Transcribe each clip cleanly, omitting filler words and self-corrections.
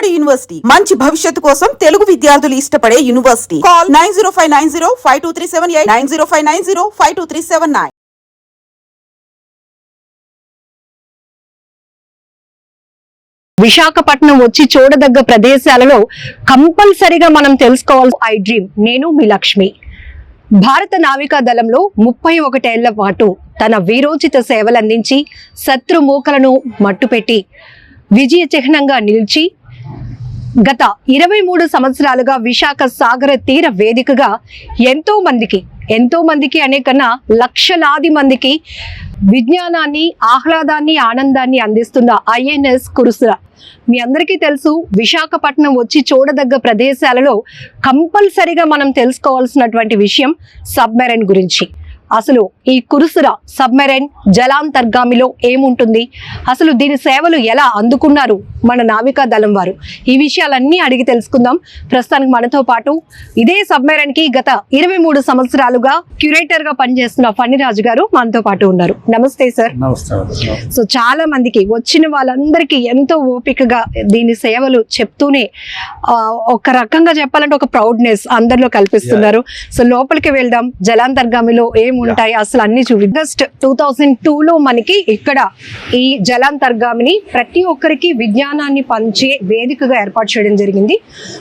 Vijayawada university మంచి భవిష్యత్తు కోసం తెలుగు విద్యార్థులు ఇష్టపడే యూనివర్సిటీ. కాల్ 9059052378 9059052379. విశాఖపట్నం వచ్చి చూడదగ్గ ప్రదేశాలలో కంపల్సరిగా మనం తెలుసుకోవాలి. I dream. నేను మీ లక్ష్మి. భారత నావికా దళంలో 31 ఏళ్ల పాటు తన వీరోచిత సేవలందించి శత్రు మూకలను మట్టుపెట్టి విజయ చిహ్నంగా నిలిచి గత 23 సంవత్సరాలుగా విశాఖ సాగర తీర వేదికగా ఎంతో మందికి అనే కన్నా లక్షలాది మందికి విజ్ఞానాన్ని, ఆహ్లాదాన్ని, ఆనందాన్ని అందిస్తున్న ఐఎన్ఎస్ కురుసురా. మీ అందరికీ తెలుసు, విశాఖపట్నం వచ్చి చూడదగ్గ ప్రదేశాలలో కంపల్సరిగా మనం తెలుసుకోవాల్సినటువంటి విషయం సబ్మెరైన్ గురించి. అసలు ఈ కురుసురా సబ్మెరైన్ జలాంతర్గామిలో ఏముంటుంది, అసలు దీని సేవలు ఎలా అందుకున్నారు మన నావికా దళం వారు, ఈ విషయాలన్నీ అడిగి తెలుసుకుందాం. ప్రస్తుతానికి మనతో పాటు ఇదే సబ్మెరైన్ కి గత 23 సంవత్సరాలుగా క్యూరేటర్ గా పనిచేస్తున్న ఫణిరాజు గారు మనతో పాటు ఉన్నారు. నమస్తే సార్. సో చాలా మందికి వచ్చిన వాళ్ళందరికీ ఎంతో ఓపికగా దీని సేవలు చెప్తూనే ఒక రకంగా చెప్పాలంటే ఒక ప్రౌడ్నెస్ అందరిలో కల్పిస్తున్నారు. సో లోపలికి వెళ్దాం, జలాంతర్గామిలో ఉంటాయి అసలు అన్ని చూడండి. ఆగస్ట్ 2002లో మనకి ఇక్కడ ఈ జలాంతర్గామిని ప్రతి ఒక్కరికి విజ్ఞానాన్ని పంచే వేదికగా ఏర్పాటు చేయడం జరిగింది.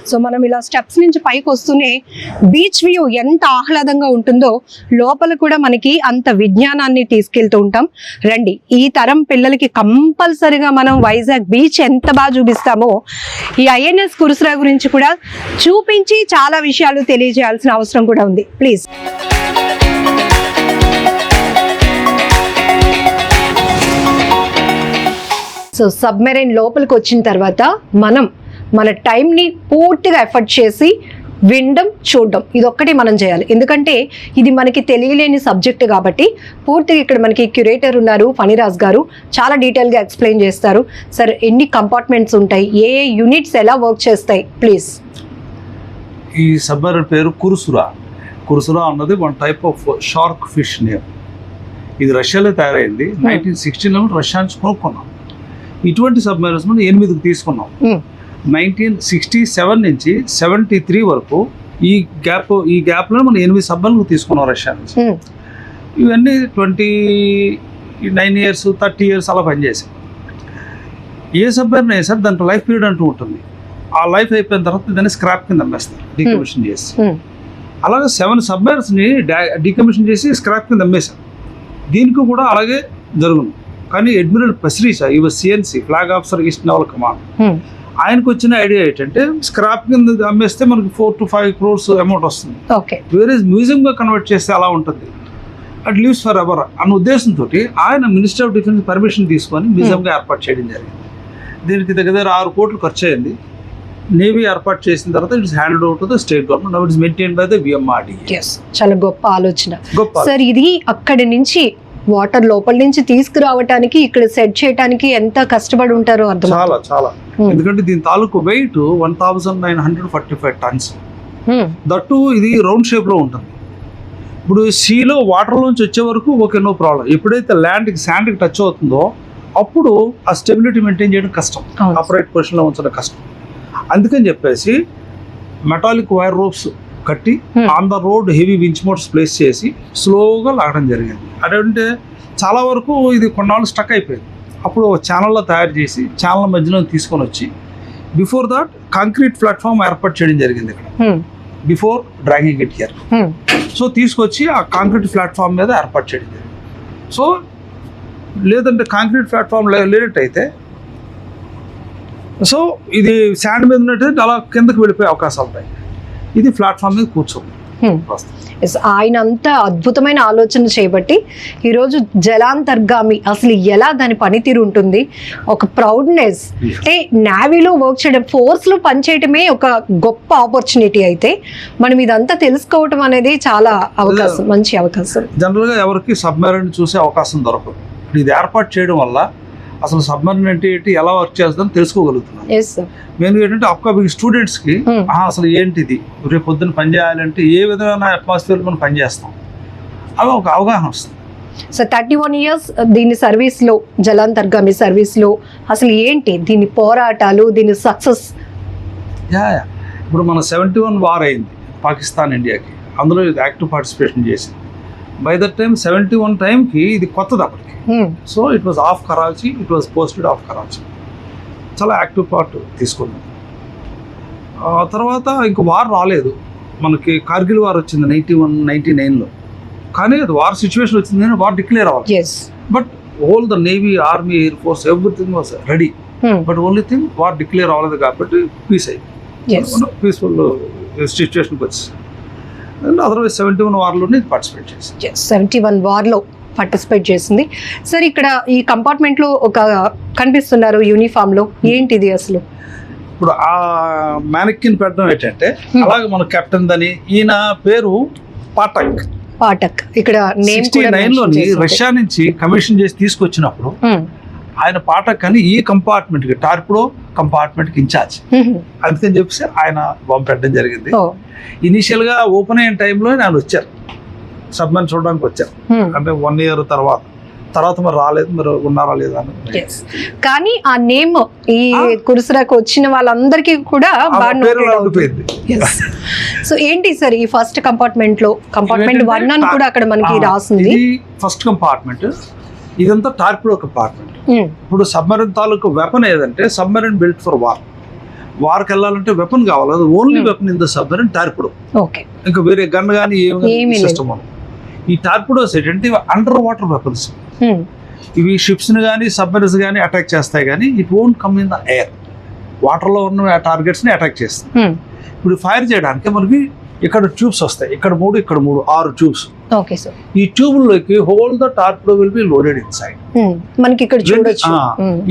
సో మనం ఇలా స్టెప్స్ నుంచి పైకి వస్తూనే బీచ్ వ్యూ ఎంత ఆహ్లాదంగా ఉంటుందో లోపల కూడా మనకి అంత విజ్ఞానాన్ని తీసుకెళ్తూ ఉంటాం. రండి, ఈ తరం పిల్లలకి కంపల్సరిగా మనం వైజాగ్ బీచ్ ఎంత బాగా చూపిస్తామో ఈ ఐఎన్ఎస్ కురుసురా గురించి కూడా చూపించి చాలా విషయాలు తెలియజేయాల్సిన అవసరం కూడా ఉంది. ప్లీజ్. సో సబ్మెరైన్ లోపలికి వచ్చిన తర్వాత మనం మన టైంని పూర్తిగా ఎఫర్ట్ చేసి వినడం, చూడడం ఇదొక్కటి మనం చేయాలి. ఎందుకంటే ఇది మనకి తెలియలేని సబ్జెక్ట్ కాబట్టి పూర్తిగా ఇక్కడ మనకి క్యూరేటర్ ఉన్నారు ఫణిరాజ్ గారు, చాలా డీటెయిల్గా ఎక్స్ప్లెయిన్ చేస్తారు. సార్, ఎన్ని కంపార్ట్మెంట్స్ ఉంటాయి, ఏ యూనిట్స్ ఎలా వర్క్ చేస్తాయి ప్లీజ్. ఈ సబ్మెరైన్ పేరు కురుసురా. కురుసురా అన్నది one type of shark fish name. ఇది రష్యాలో తయారైంది. 1916లో రష్యా నుంచి కొనుక్కున్నాం. ఇటువంటి సబ్మెరైన్స్ మనం 8కి తీసుకున్నాం. 1967 నుంచి 73 వరకు ఈ గ్యాప్లో మనం 8 సబ్మెరైన్లు తీసుకున్నాం రష్యా నుంచి. ఇవన్నీ 29 ఇయర్స్ 30 ఇయర్స్ అలా పనిచేసాం. ఏ సబ్మెరైన్ అయినా సరే దానికి లైఫ్ పీరియడ్ అంటూ ఉంటుంది. ఆ లైఫ్ అయిపోయిన తర్వాత దాన్ని స్క్రాప్ కింద అమ్మేస్తారు, డీకమిషన్ చేసి. అలాగే 7 సబ్మెరైన్స్ని డీకమిషన్ చేసి స్క్రాప్ కింద అమ్మేశారు. దీనికి కూడా అలాగే జరుగును. కానీ అడ్మిరల్ పసిరీషా, ఈ CNC flag officer east naval command, ఆయనకు వచ్చిన ఐడియా ఏంటంటే స్క్రాప్ కింద అమ్మేస్తే మనకి 4 to 5 crores అమౌంట్ వస్తుంది. వేరే మ్యూజియంగా కన్వర్ట్ చేస్తే అలా ఉంటుంది, అట్ లీవ్స్ ఫర్ ఎవర్ అన్న ఉద్దేశంతో ఆయన మినిస్టర్ ఆఫ్ డిఫెన్స్ పర్మిషన్ తీసుకొని మ్యూజియంగా ఏర్పాటు చేయడం జరిగింది. దీనికి దగ్గర 6 కోట్లు ఖర్చు అయింది. నేవీ ఏర్పాటు చేసిన తర్వాత it's hand out to the state government. Now it's maintained by the VMRD. చాలా గొప్ప ఆలోచన సార్. ఇది అక్కడి నుంచి వాటర్ లోపల నుంచి తీసుకురావడానికి, ఇక్కడ సెట్ చేయడానికి ఎంత కష్టపడి ఉంటారో అర్థం. చాలా ఎందుకంటే దీని తాలూకు వెయిట్ 1945 tons. దట్టు ఇది రౌండ్ షేప్ లో ఉంటుంది. ఇప్పుడు సీలో వాటర్ లోంచి వచ్చే వరకు ఓకే, నో ప్రాబ్లం. ఎప్పుడైతే శాండ్కి టచ్ అవుతుందో అప్పుడు ఆ స్టెబిలిటీ మెయింటైన్ చేయడం కష్టం, ఆపరేట్ పొజిషన్ లో ఉంచడం కష్టం. అందుకని చెప్పేసి మెటాలిక్ వైర్ రోప్స్ కట్టి on the road heavy winch Motors place చేసి స్లోగా లాగడం జరిగింది. అదేంటే చాలా వరకు ఇది కొన్నాళ్ళు స్టక్ అయిపోయింది. అప్పుడు ఛానల్లో తయారు చేసి ఛానల్ మధ్యలో తీసుకొని వచ్చి బిఫోర్ దాట్ కాంక్రీట్ ప్లాట్ఫామ్ ఏర్పాటు చేయడం జరిగింది ఇక్కడ, before dragging it here. So తీసుకొచ్చి ఆ కాంక్రీట్ ప్లాట్ఫామ్ మీద ఏర్పాటు చేయడం జరిగింది. సో లేదంటే కాంక్రీట్ ప్లాట్ఫామ్ లేనట్టయితే సో ఇది శాండ్ మీద ఉన్నట్టయితే అలా కిందకి వెళ్ళిపోయే అవకాశాలు ఉంటాయి. ఇది ప్లాట్ఫామ్ మీద కూర్చోండి. ఆయన అంతా అద్భుతమైన ఆలోచన చేయబట్టి ఈరోజు జలాంతర్గామి అసలు ఎలా దాని పనితీరు ఉంటుంది, ఒక ప్రౌడ్నెస్. అంటే నేవీలో వర్క్ చేయడం, ఫోర్స్లో పనిచేయటమే ఒక గొప్ప ఆపర్చునిటీ. అయితే మనం ఇదంతా తెలుసుకోవటం అనేది చాలా అవకాశం, మంచి అవకాశం. జనరల్గా ఎవరికి సబ్మెరైన్ చూసే అవకాశం దొరకదు. ఇది ఏర్పాటు చేయడం వల్ల అసలు సబ్మెరైన్ అంటే ఏంటి, ఎలా వర్క్ చేస్తుందని తెలుసుకోగలుగుతున్నాం. మెయిన్ ఏంటంటే అప్కమింగ్ స్టూడెంట్స్కి అసలు ఏంటిది, రేపు పొద్దున్న పని చేయాలంటే ఏ విధమైన అట్మాస్ఫియర్ మనం పనిచేస్తాం అవి ఒక అవగాహన వస్తుంది. సో 31 years దీని సర్వీస్లో, జలాంతర్గామి సర్వీస్లో అసలు ఏంటి దీని పోరాటాలు, దీని సక్సెస్ ఇప్పుడు మన 71 వార్ అయింది పాకిస్తాన్ ఇండియాకి, అందులో ఇది యాక్టివ్ పార్టిసిపేషన్ చేసింది. బై దట్ టైం 71 టైంకి ఇది కొత్తది అప్పటికి. So it was of Karachi, it was posted of Karachi. చాలా యాక్టివ్ పార్ట్ తీసుకుంది. తర్వాత ఇంక వార్ రాలేదు మనకి. కార్గిల్ వార్ వచ్చింది 99లో, కానీ అది వార్ సిచ్యువేషన్ వచ్చింది కానీ వార్ డిక్లేర్ అవ్వాలి. But all the Navy, Army, Air Force, everything was ready. But only thing, war declare అవ్వలేదు కాబట్టి పీస్ అయింది, పీస్ఫుల్ సిచ్యువేషన్కి వచ్చి. అండ్ అదర్వైజ్ 71 వార్లోనే పార్టిసిపేట్ చేసింది. 71 వార్లో పార్టిసిపేట్ చేసింది. సార్ ఇక్కడ ఈ కంపార్ట్మెంట్లో ఒక కనిపిస్తున్నారు యూనిఫామ్లో, ఏంటిది అసలు? ఇప్పుడు ఆ మ్యానిక్కిన్ పెట్టడం ఏంటంటే అలాగే మన కెప్టెన్ దని, ఈయన పేరు పాఠక్. ఇక్కడ 69లోని రష్యా నుంచి కమిషన్ చేసి తీసుకొచ్చినప్పుడు ఆయన పాఠక్ అని ఈ కంపార్ట్మెంట్ కి, టార్పిడో కంపార్ట్మెంట్ కి ఇన్ఛార్జ్, అందుకని చెప్పేసి ఆయన బాంబు పెట్టడం జరిగింది. ఇనిషియల్ గా ఓపెన్ అయిన టైంలో ఆయన వచ్చారు, సబ్మెరైన్ చూడడానికి వచ్చారు. అంటే 1 year తర్వాత మరి రాలేదు, మరి ఉన్నారా లేదా అని. కానీ ఆ నేమ్ ఈ కురుసరాకు వచ్చిన వాళ్ళందరికీ కూడా సో ఏంటి సార్ ఈ ఫస్ట్ కంపార్ట్మెంట్ లో, కంపార్ట్మెంట్ 1 అని కూడా అక్కడ మనకి రాసింది. ఫస్ట్ కంపార్ట్మెంట్ ఇదంతా టార్పిడో కంపార్ట్మెంట్. ఇప్పుడు సబ్మెరైన్ తాలూకు వెపన్ ఏదంటే, సబ్మెరైన్ బిల్ట్ ఫర్ వార్కి వెళ్ళాలంటే వెపన్ కావాలి, అది only weapon in the submarine torpedo. ఇంకా వేరే గన్ కానీ ఏమి సిస్టమ్. ఈ టార్పిడోస్ ఏంటంటే అండర్ వాటర్ వెపన్స్. ఇవి షిప్స్ ని కానీ సబ్మెరైన్స్ కానీ అటాక్ చేస్తాయి, కానీ it won't come in the air. Water లో ఉన్న టార్గెట్స్ ని అటాక్ చేస్తాయి. ఇప్పుడు ఫైర్ చేయడానికి మనకి ఇక్కడ ట్యూబ్స్ వస్తాయి, ఇక్కడ 3 ఇక్కడ 3, 6 ట్యూబ్స్. ఈ ట్యూబ్లోకి whole the torpedo will be loaded inside. మనకి ఇక్కడ చూడొచ్చు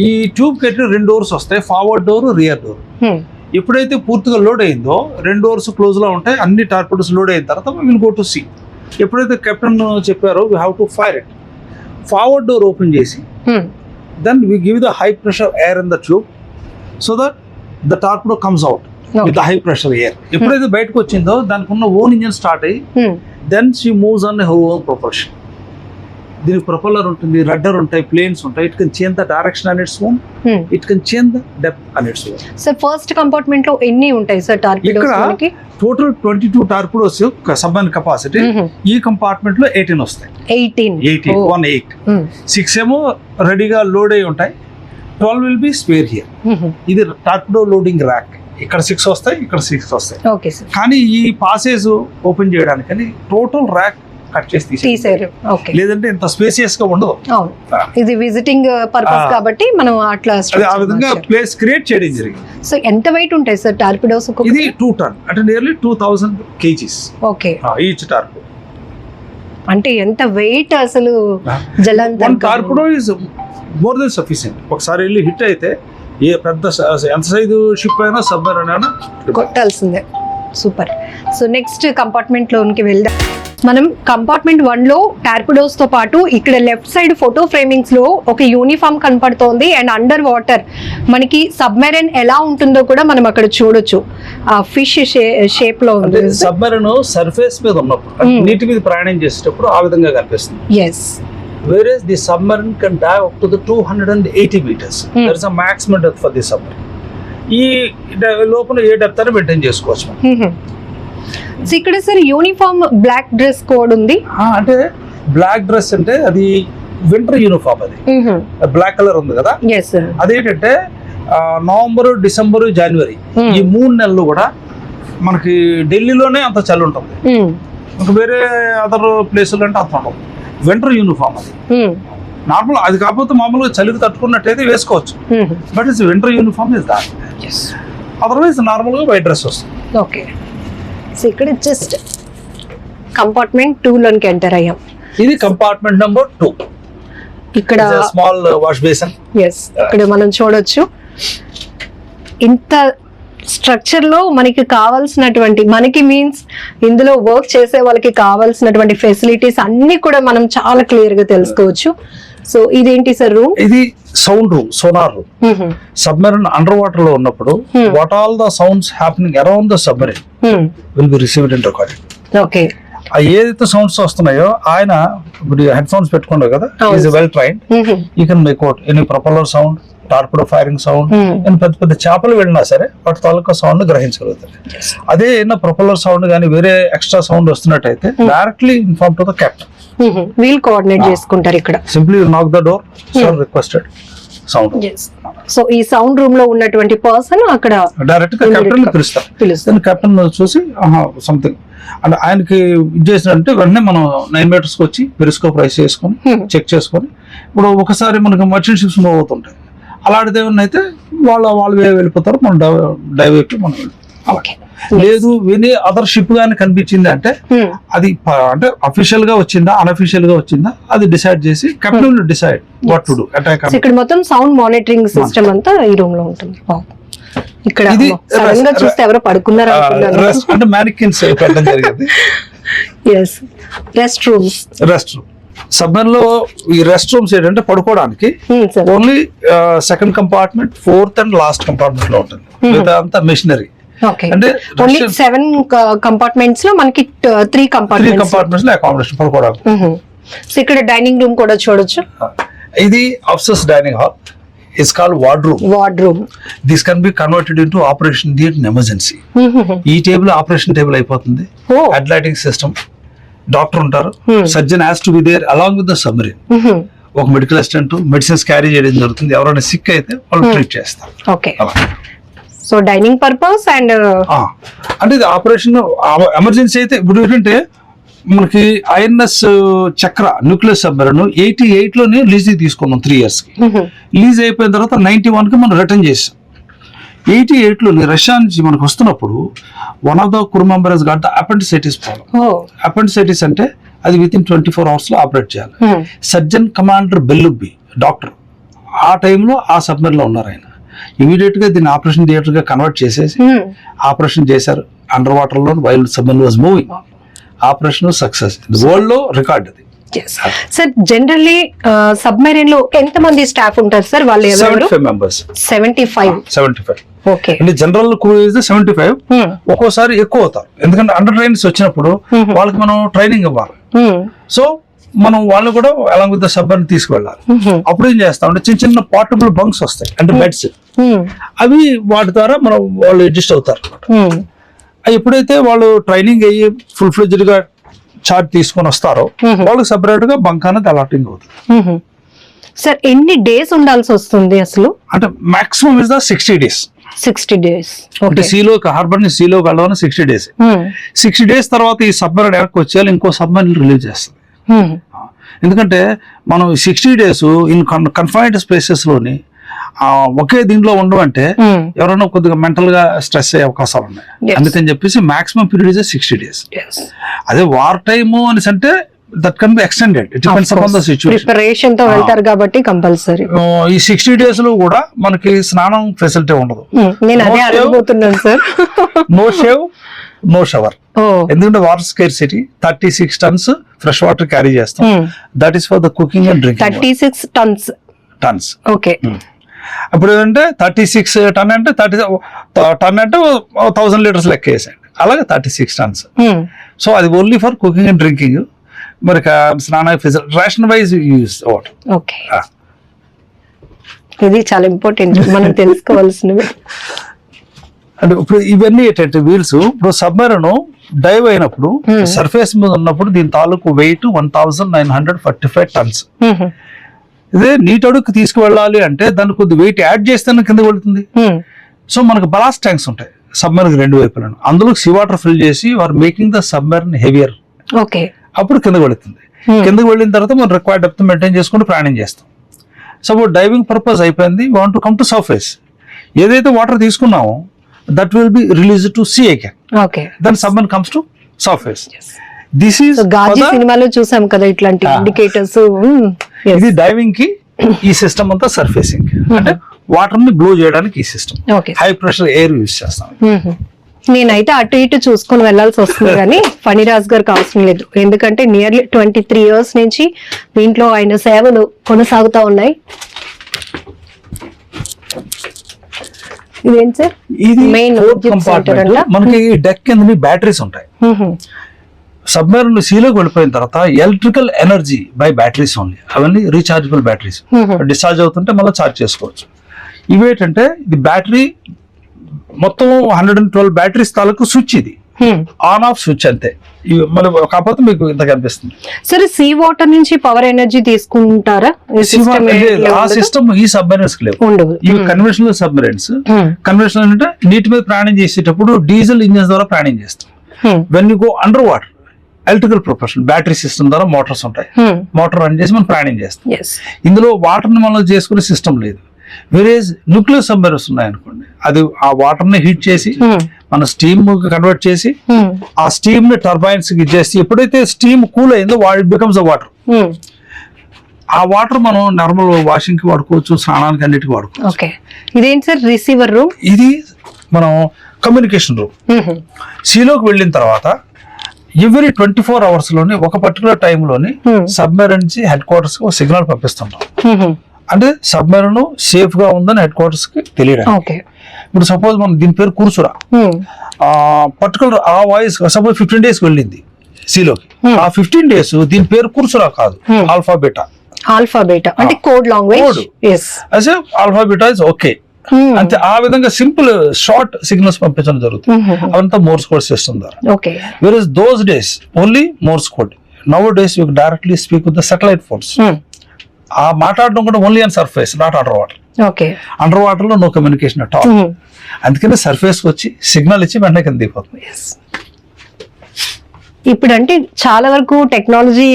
ఈ ట్యూబ్ కి 2 డోర్స్ వస్తాయి, ఫార్వర్డ్ డోర్, రియర్ డోర్. ఎప్పుడైతే పూర్తిగా లోడ్ అయిందో 2 డోర్స్ క్లోజ్ లో ఉంటాయి. అన్ని టార్పిడోస్ లోడ్ అయిన తర్వాత విల్ గో టు సీ. ఎప్పుడైతే కెప్టెన్ చెప్పారో we have to fire it, forward door open చేసి then we give the high pressure air in the tube so that the torpedo comes out with the high pressure air. ఎప్పుడైతే బయటకు వచ్చిందో దానికి ఉన్న own engine start అయ్యి then she moves on her own propulsion. దీనికి propeller ఉంటుంది, rudder ఉంటాయి, planes ఉంటాయి. It can change the direction on its own, it can change the depth on its own. Sir first compartment లో ఎన్ని ఉంటాయి sir torpedoes? ఇక్కడ total 22 torpedoes submarine capacity. ఈ compartment లో 18 వస్తాయి. 18 6 ఏమో రెడీగా లోడ్ అయి ఉంటాయి, 12 విల్ బి స్పేర్ హియర్. ఇది టార్పిడో లోడింగ్ ర్యాక్. ఇక్కడ 6 వస్తాయి, ఇక్కడ 6 వస్తాయి. కానీ ఈ పాసేజ్ ఓపెన్ చేయడానికి టోటల్ ర్యాక్ కట్ చేసి తీసారు. లేదంటే ఇంత స్పేసియస్ గా ఉండదు. ఇది విజిటింగ్ పర్పస్ కాబట్టి మనం అట్లా ఆ విధంగా ప్లేస్ క్రియేట్ చేయడం జరిగింది. సో ఎంత వెయిట్ ఉంటాయి సార్ టార్పిడోస్? ఇది 2 ton, అంటే nearly 2000 kgs. Okay, each torpedo. అంటే ఎంత వెయిట్ అసలు జలంతర్. Torpedo is more than sufficient. ఒకసారి వెళ్ళి హిట్ అయితే ఏ పెద్ద ఎంత సైజు షిప్ అయినా సబ్మెరైన్ అయినా కొట్టాల్సిందే. సూపర్. సో నెక్స్ట్ కంపార్ట్మెంట్ లోనికి వెళ్దాం. మనం కంపార్ట్మెంట్ 1 లో టార్పిడోస్ తో పాటు ఇక్కడ లెఫ్ట్ సైడ్ ఫోటో ఫ్రేమింగ్స్ లో ఒక యూనిఫామ్ కనపడుతోంది. అండ్ అండర్ వాటర్ మనకి సబ్మెరైన్ ఎలా ఉంటుందో కూడా మనం అక్కడ చూడొచ్చు. ఆ ఫిష్ షేప్ లో ఉంది. సబ్మెరైన్ సర్ఫేస్ మీద ఉన్నప్పుడు, నీటి మీద ప్రయాణం చేసేటప్పుడు ఆ విధంగా కనిపిస్తుంది. Yes. Whereas the submarine can dive up to the 280 meters. There is a maximum depth for the submarine. ఈ లోపల ఏ డెప్త్ అని మెయింటైన్ చేసుకోవచ్చు. ఇక్కడ sir uniform black dress code ఉంది. అంటే బ్లాక్ డ్రెస్ అంటే అది వింటర్ యూనిఫామ్. అది బ్లాక్ కలర్ ఉంది కదా. అదేంటంటే నవంబర్, డిసెంబర్, జనవరి ఈ 3 నెలలు కూడా మనకి ఢిల్లీలోనే అంత చలి ఉంటుంది. ఇంకా వేరే అదర్ ప్లేసులు అంటే అంత ఉంటుంది. వింటర్ యూనిఫామ్ అది. నార్మల్ అది కాకపోతే మామూలుగా చలికి తట్టుకున్నట్టయితే వేసుకోవచ్చు. But it's winter uniform is that. Otherwise నార్మల్గా వైట్ డ్రెస్ వస్తుంది. ఓకే. సో ఇక్కడ జస్ట్ కంపార్ట్మెంట్ 2 లోనికి ఎంటర్ అయ్యాం. ఇది కంపార్ట్మెంట్ నెంబర్ 2. ఇక్కడ స్మాల్ వాష్ బేసిన్. ఎస్, ఇక్కడ మనం చూడొచ్చు. ఇంత స్ట్రక్చర్ లో మనకి కావాల్సినటువంటి, మనకి మీన్స్ ఇందులో వర్క్ చేసే వాళ్ళకి కావాల్సినటువంటి ఫెసిలిటీస్ అన్ని కూడా మనం చాలా క్లియర్ గా తెలుసుకోవచ్చు. సో ఇదేంటి సార్ రూమ్? ఇది sound room, sonar room. Submarine under water లో ఉన్నప్పుడు what all the sounds happening around the submarine will be received and recorded. Okay. ఏదైతే సౌండ్స్ వస్తున్నాయో ఆయన ఇప్పుడు హెడ్ ఫోన్స్ పెట్టుకున్నారు కదా, is well trained. You can make out any propeller sound, torpedo firing sound, పెద్ద పెద్ద చేపలు వెళ్ళినా సరే వాటి తాలూకా సౌండ్ గ్రహించగలుగుతాయి. అదే ఏదైనా ప్రొపల్లర్ సౌండ్ కానీ వేరే ఎక్స్ట్రా సౌండ్ వస్తున్నట్టయితే directly inform to the captain. We'll coordinate చేసుకుంటారు ఇక్కడ. Simply knock the door, sir requested sound. So ఈ సౌండ్ రూమ్ లో ఉన్నటువంటి పర్సన్ అక్కడ డైరెక్ట్ గా కెప్టెన్ పిలుస్తారు. కెప్టెన్ చూసి సంథింగ్ అంటే ఆయనకి ఇది చేసినట్టే వెంటనే మనం 9 meters వచ్చి పెరిస్కోప్ రైస్ చేసుకొని చెక్ చేసుకొని, ఇప్పుడు ఒకసారి మనకి మర్చెంట్ షిప్స్ మూవ్ అవుతుంటాయి, అలాంటిది ఏమన్నా అయితే వాళ్ళు వెళ్ళిపోతారు, మనం డైవర్ట్ మనం Okay. లేదు వేరే అదర్ షిప్ గానీ కనిపించింది అంటే అది అంటే అఫీషియల్ గా వచ్చిందా అన్అఫీషియల్ గా వచ్చిందా అది డిసైడ్ చేసి captain will decide what to do attack. ఇక్కడ మొత్తం సౌండ్ మానిటరింగ్ సిస్టమ్ అంతా ఈ రూమ్ లో ఉంటుంది. ఇక్కడ సడన్ గా చూస్తే ఎవరో పడుకున్నారు అంటే మ్యానికిన్స్ పెట్టడం జరిగింది. Rest rooms. సబ్మెరీన్ లో ఈ రెస్ట్ రూమ్స్ ఏంటంటే పడుకోవడానికి only second compartment, 4th and last compartment లో ఉంటుంది. మిగతా అంతా మెషినరీ. అంటే ఓన్లీ 7 కంపార్ట్మెంట్స్ లో మనకి 3 కంపార్ట్మెంట్స్ లో అకామిడేషన్ పడుకోవడానికి. సో ఇక్కడ డైనింగ్ రూమ్ కూడా చూడొచ్చు. ఇది officers dining hall. It's called wardroom. This can be converted into operation theatre in emergency. ఈ టేబుల్ ఆపరేషన్ టేబుల్ అయిపోతుంది. హెడ్ లైటింగ్ సిస్టమ్, డాక్టర్ ఉంటారు, surgeon has to be there along with the submarine. ఒక medical assistant medicines carry చేయడం జరుగుతుంది. ఎవరైనా sick అయితే వాళ్ళు treat చేస్తారు. Okay. So dining purpose and అంటే ఇది ఆపరేషన్ ఎమర్జెన్సీ అయితే ఇప్పుడు ఏంటంటే మనకి ఐఎన్ఎస్ చక్ర న్యూక్లియర్ సబ్మెరీన్ 88 లోనే లీజ్ తీసుకున్నాం 3 years కి. లీజ్ అయిపోయిన తర్వాత 91 కి మనం రిటర్న్ చేసాం. 88 లోని రష్యా నుంచి మనకు వస్తున్నప్పుడు one of the crew members got the appendicitis problem. Appendicitis అంటే అది విత్ ఇన్ 24 hours లో ఆపరేట్ చేయాలి. సర్జన్ కమాండర్ బెల్లుబ్బి డాక్టర్ ఆ టైంలో ఆ సబ్మెరీన్ లో ఉన్నారు. ఆయన ఇమీడియట్ గా దీన్ని ఆపరేషన్ థియేటర్ గా కన్వర్ట్ చేసేసి ఆపరేషన్ చేశారు. అండర్ వాటర్ లో while submarine was moving. Operation success, world లో రికార్డ్ అది. సార్ జనరల్లీ సబ్మెరీన్ లో ఎంత మంది స్టాఫ్ ఉంటారు సార్? వాళ్ళు 75 members. 75. ఓకే. అంటే జనరల్ క్రూ ఇస్ 75. ఒక్కోసారి ఎక్కువ అవుతారు, ఎందుకంటే అండర్ ట్రైన్స్ వచ్చినప్పుడు వాళ్ళకి మనం ట్రైనింగ్ ఇవ్వాలి. సో మనం వాళ్ళు కూడా అలాంగ్ విత్ ద సబ్మెరీన్ తీసుకువెళ్ళాలి. అప్పుడు ఏం చేస్తాం అంటే చిన్న చిన్న పోర్టబుల్ బంక్స్ వస్తాయి అంటే బెడ్స్, అవి వాటి ద్వారా మనం వాళ్ళు అడ్జస్ట్ అవుతారు. ఎప్పుడైతే వాళ్ళు ట్రైనింగ్ అయ్యి ఫుల్ ఫ్లెడ్జ్డ్ గా చార్జ్ తీసుకొని వస్తారో వాళ్ళకి సెపరేట్ గా బంక్ అనేది అలాటింగ్ అవుతుంది. సార్ ఎన్ని డేస్ ఉండాల్సి వస్తుంది అసలు? అంటే maximum is the 60 days. 60 days. అంటే హార్బర్ ని సీలోకి వెళ్ళడం 60 days. 60 days తర్వాత ఈ సబ్మెరీన్ ఎక్కడికి వచ్చేయాలి, ఇంకో సబ్మెరీన్ రిలీజ్ చేస్తుంది. ఎందుకంటే మనం 60 days ఇన్ కన్ఫైన్డ్ స్పేసెస్ లోని ఒకే దీంట్లో ఉండడం అంటే ఎవరైనా కొద్దిగా మెంటల్ గా స్ట్రెస్ అయ్యే అవకాశాలు ఉన్నాయి. అందుకని చెప్పేసి మాక్సిమం పీరియడ్ ఇస్ 60 days. అదే వార్ టైమ్ అని అంటే that can be extended. It depends upon the situation. Preparation తో వెళ్తారు కాబట్టి కంపల్సరీ. ఈ 60 days లో కూడా మనకి స్నానం ఫెసిలిటీ ఉండదు. నేను అదే అడగబోతున్నాను sir. No shave, no shower. ఎందుకంటే water scarcity 36 tons fresh water carry చేస్తాం. That is for the cooking and drinking. 36 tons. Okay. అప్పుడు ఏంటంటే 36 ton అంటే 1000 liters లెక్క వేసాడు. అలాగే 36 tons. సో అది only for cooking and drinking. మరి స్నాన ration wise use water. Okay. ఇది చాలా ఇంపార్టెంట్ మనం తెలుసుకోవాల్సినవి. అంటే ఇప్పుడు ఇవన్నీ ఏంటంటే వీల్స్ ఇప్పుడు సబ్మెరీన్ డైవ్ అయినప్పుడు సర్ఫేస్ మీద ఉన్నప్పుడు దీని తాలూకు వెయిట్ 1945 tons. ఇదే నీటి అడుగుకి తీసుకువెళ్ళాలి అంటే దాన్ని కొద్ది వెయిట్ యాడ్ చేస్తేనే కింద వెళ్తుంది. సో మనకు బలాస్ట్ ట్యాంక్స్ ఉంటాయి సబ్మెరీన్ 2 వైపులను. అందులో సీ వాటర్ ఫిల్ చేసి are making the submarine heavier. Okay. అప్పుడు కిందకి వెళుతుంది. కిందకి వెళ్ళిన తర్వాత మనం రిక్వైర్డ్ డెప్త్ మెయింటైన్ చేసుకుంటూ ప్రయాణం చేస్తాం. సపోజ్ డైవింగ్ పర్పస్ అయిపోయింది, want to come to surface. ఏదైతే వాటర్ తీసుకున్నామో that will be release to sea again. Okay. Then submarine comes to surface. This is Ghazi సినిమాలో చూసాం కదా ఇట్లాంటి ఇండికేటర్స్. ఇది డైవింగ్ కి ఈ సిస్టమ్ అంతా సర్ఫేసింగ్ అంటే వాటర్ ని బ్లో చేయడానికి ఈ system. High pressure air use చేస్తాం. నేనైతే అటు ఇటు చూసుకొని వెళ్లాల్సి వస్తుంది కానీ ఫణిరాజ్ గారికి అవసరం లేదు. ఎందుకంటే నియర్లీ 23 years నుంచి దీంట్లో ఆయన సేవలు కొనసాగుతా ఉన్నాయి. ఇదేంటి సార్? ఇది మెయిన్ మనకి డెక్ కింద బ్యాటరీస్ ఉంటాయి. సబ్మెరీన్ సీలోకి వెళ్ళిపోయిన తర్వాత electrical energy by batteries only. అవన్నీ రీఛార్జబుల్ బ్యాటరీస్. డిశ్చార్జ్ అవుతుంటే మళ్ళీ ఛార్జ్ చేసుకోవచ్చు. ఇవేంటంటే ఇది బ్యాటరీ మొత్తం 112 బ్యాటరీస్ తాలూకు స్విచ్, ఇది ఆన్ ఆఫ్ స్విచ్ అంతే. ఇవి మళ్ళీ కాకపోతే మీకు ఇంత కనిపిస్తుంది. సరే, సీ వాటర్ నుంచి పవర్ ఎనర్జీ తీసుకుంటారా? ఆ సిస్టమ్ ఈ సబ్మెరైన్స్ లేవు. ఉండదు. ఇవి కన్వెన్షనల్ సబ్మెరైన్స్. కన్వెన్షనల్ అంటే నీటి మీద ప్రయాణం చేసేటప్పుడు డీజిల్ ఇంజిన్స్ ద్వారా ప్రయాణం చేస్తాం. When you go under water, electrical propulsion battery system ద్వారా మోటార్స్ ఉంటాయి. మోటార్ రన్ చేసి మనం ప్రయాణం చేస్తాం. ఇందులో వాటర్ ని మనం చేసుకునే సిస్టమ్ లేదు. వేరేజ్ న్యూక్లియర్ సబ్మెరైన్స్ ఉన్నాయనుకోండి, అది ఆ వాటర్ ని హీట్ చేసి మన స్టీమ్ కన్వర్ట్ చేసి ఆ స్టీమ్ ని టర్బైన్స్ కి ఇచ్చేసి ఎప్పుడైతే స్టీమ్ కూల్ అయిందో ఇట్ బికమ్స్ ద వాటర్. ఆ వాటర్ మనం నార్మల్ వాషింగ్ కి వాడుకోవచ్చు, స్నానానికి అన్నిటికీ వాడుకోవచ్చు. ఇదేంటి సార్ రిసీవర్ రూమ్? ఇది మనం కమ్యూనికేషన్ రూమ్. సీలోకి వెళ్ళిన తర్వాత ఎవ్రీ 24 hours లోని ఒక పర్టికులర్ టైంలోని సబ్మెరైన్ నుంచి హెడ్ క్వార్టర్స్ కి ఒక సిగ్నల్ పంపిస్తుంటాం. అంటే సబ్మెరైన్ సేఫ్ గా ఉందని హెడ్ క్వార్టర్స్ కి తెలియడానికి. ఇప్పుడు సపోజ్ మనం దీని పేరు కుర్సురా, పర్టికులర్ ఆ వాయిస్ సపోజ్ 15 days వెళ్ళింది సీలోకి, ఆ 15 days దీని పేరు కుర్సురా కాదు, ఆల్ఫా బీటా. ఆల్ఫా బీటా అంటే code language. As alpha beta is okay అంతే. ఆ విధంగా సింపుల్ షార్ట్ సిగ్నల్స్ పంపించడం జరుగుతుంది. అవంతా మోర్స్ కోడ్ సిస్టమ్ ద్వారా. Where is those days only Morse code. Nowadays you directly speak with the satellite phones. ఆ మాట్లాడడం కూడా only on surface, not underwater. Underwater లో నో కమ్యూనికేషన్ అట్ ఆల్. అందుకని surface వచ్చి signal ఇచ్చి వెంటనే కింద దిగిపోతుంది. ఇప్పుడు అంటే చాలా వరకు టెక్నాలజీ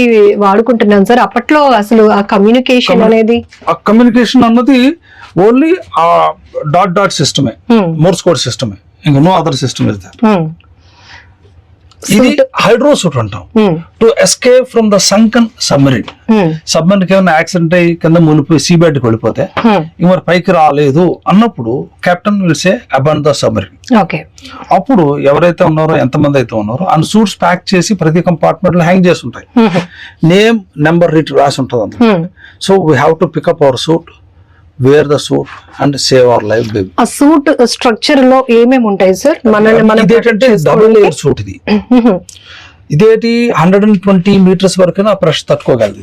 వాడుకుంటున్నాం సార్. అప్పట్లో అసలు ఆ కమ్యూనికేషన్ అనేది, ఆ కమ్యూనికేషన్ అన్నది ఓన్లీ ఆ డాట్ సిస్టమే, మోర్స్ కోడ్ సిస్టమే, ఇంకా no other system is there. ఇది హైడ్రోసూట్ అంటాం. To escape from the sunken submarine. Submarine కి ఏమైనా యాక్సిడెంట్ అయ్యి కింద మునిపోయి సీ బెడ్ కి వెళ్ళిపోతే ఇంక మరి పైకి రాలేదు అన్నప్పుడు captain will say abandon the submarine. అప్పుడు ఎవరైతే ఉన్నారో, ఎంతమంది అయితే ఉన్నారో ఆ సూట్స్ ప్యాక్ చేసి ప్రతి కంపార్ట్మెంట్ లో హ్యాంగ్ చేసి ఉంటాయి. నేమ్, నెంబర్ రాసి ఉంటుంది. So we have to pick up our suit, wear the suit and save our life baby. ఆ సూట్ స్ట్రక్చర్ లో ఏమేమి ఉంటాయి సార్? ఇదేంటంటే డబుల్ లేయర్ సూట్ ఇది. ఇదేంటి 120 meters వరకు ఆ ప్రెషర్ తట్టుకోగలదు.